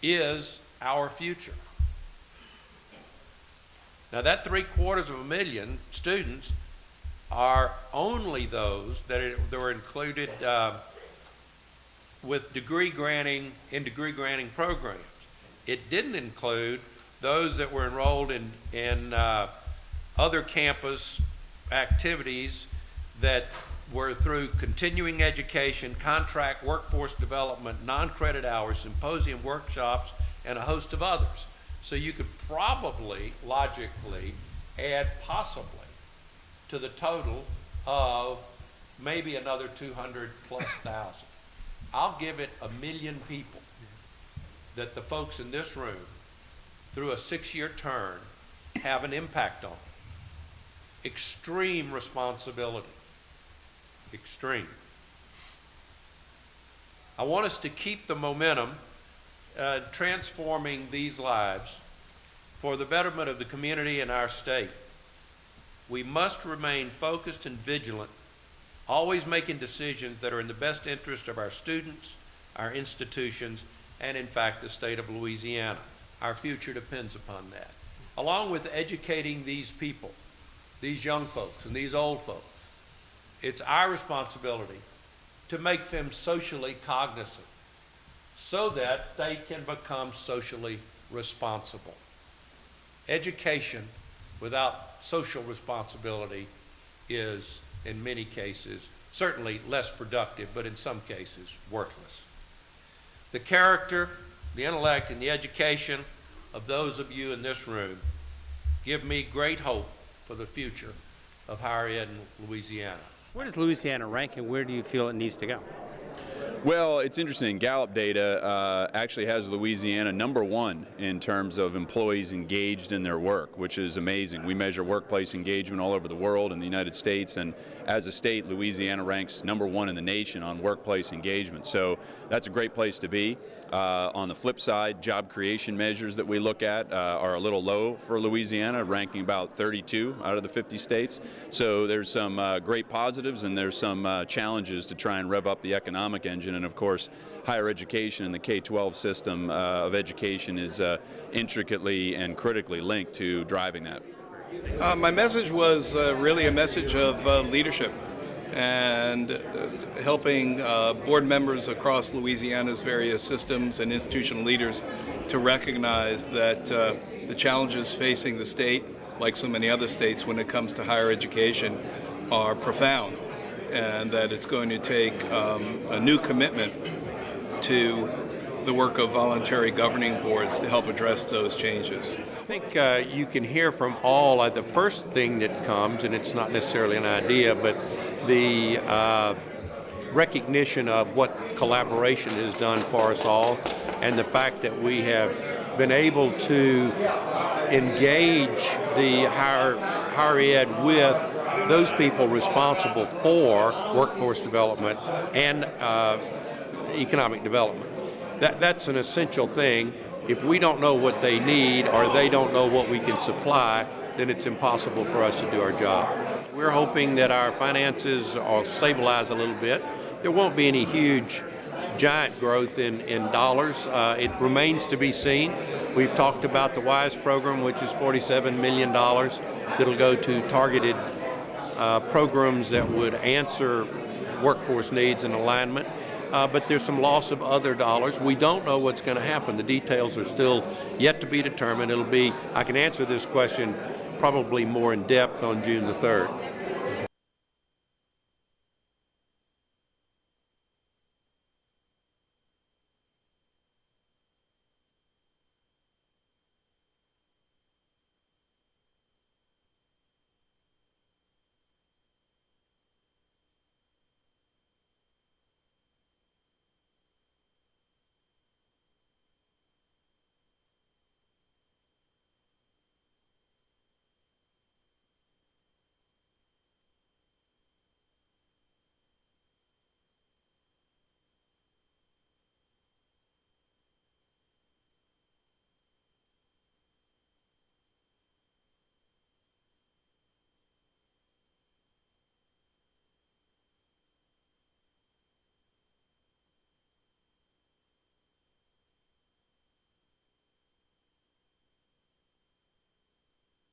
is our future. Now that 750,000 students are only those that were included with degree granting programs. It didn't include those that were enrolled in other campus activities that were through continuing education, contract, workforce development, non-credit hours, symposium, workshops, and a host of others. So you could probably, logically, add possibly to the total of maybe another 200 plus thousand. I'll give it 1 million people that the folks in this room, through a 6-year term, have an impact on. Extreme responsibility. Extreme. I want us to keep the momentum transforming these lives for the betterment of the community and our state. We must remain focused and vigilant, always making decisions that are in the best interest of our students, our institutions, and in fact the state of Louisiana. Our future depends upon that. Along with educating these people, these young folks and these old folks, it's our responsibility to make them socially cognizant so that they can become socially responsible. Education without social responsibility is, in many cases, certainly less productive, but in some cases, worthless. The character, the intellect, and the education of those of you in this room give me great hope for the future of higher ed in Louisiana. Where does Louisiana rank, and where do you feel it needs to go? Well, it's interesting. Gallup data actually has Louisiana #1 in terms of employees engaged in their work, which is amazing. We measure workplace engagement all over the world in the United States, and as a state, Louisiana ranks #1 in the nation on workplace engagement. So that's a great place to be. On the flip side, job creation measures that we look at are a little low for Louisiana, ranking about 32 out of the 50 states. So there's some great positives, and there's some challenges to try and rev up the economic engine. And of course, higher education and the K-12 system of education is intricately and critically linked to driving that. My message was really a message of leadership and helping board members across Louisiana's various systems and institutional leaders to recognize that the challenges facing the state, like so many other states when it comes to higher education, are profound, and that it's going to take a new commitment to the work of voluntary governing boards to help address those changes. I think you can hear from all, the first thing that comes, and it's not necessarily an idea, but the recognition of what collaboration has done for us all, and the fact that we have been able to engage the higher ed with those people responsible for workforce development and economic development. That's an essential thing. If we don't know what they need or they don't know what we can supply, then it's impossible for us to do our job. We're hoping that our finances will stabilize a little bit. There won't be any huge, giant growth in dollars. It remains to be seen. We've talked about the WISE program, which is $47 million that'll go to targeted programs that would answer workforce needs and alignment. But there's some loss of other dollars. We don't know what's going to happen. The details are still yet to be determined. I can answer this question probably more in depth on June the 3rd.